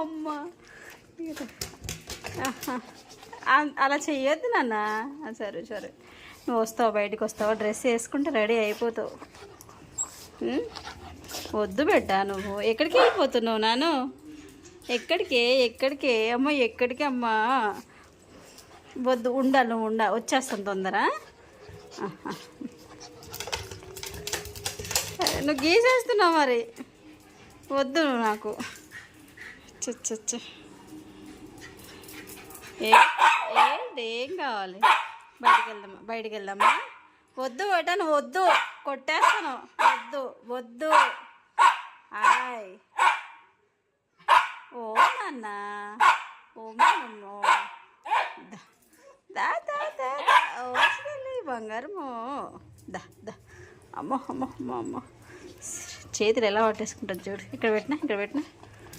అమ్మ అలా చెయ్యొద్దు నాన్న. సరే సరే, నువ్వు వస్తావు, బయటికి వస్తావు, డ్రెస్ వేసుకుంటే రెడీ అయిపోతావు. వద్దు బిడ్డ, నువ్వు ఎక్కడికి వెళ్ళిపోతున్నావు నాను? ఎక్కడికే అమ్మ, ఎక్కడికి అమ్మా? వద్దు, ఉండాలి, నువ్వు వచ్చేస్తాను తొందర. నువ్వు గీసేస్తున్నావు మరి, వద్దు నువ్వు నాకు. చచ్చ ఏంటి, ఏం కావాలి? బయటికి వెళ్దామా? వద్దు బేటా, నువ్వు వద్దు, కొట్టేస్తాను. వద్దు వద్దు. హాయ్ ఓ నాన్న, ఓ మామమ్మో, దా దా దా వస్తుంది బంగారము. దా దా. అమ్మో అమ్మో అమ్మో అమ్మో, చేతులు ఎలా పట్టేసుకుంటుంది చూడు. ఇక్కడ పెట్టినా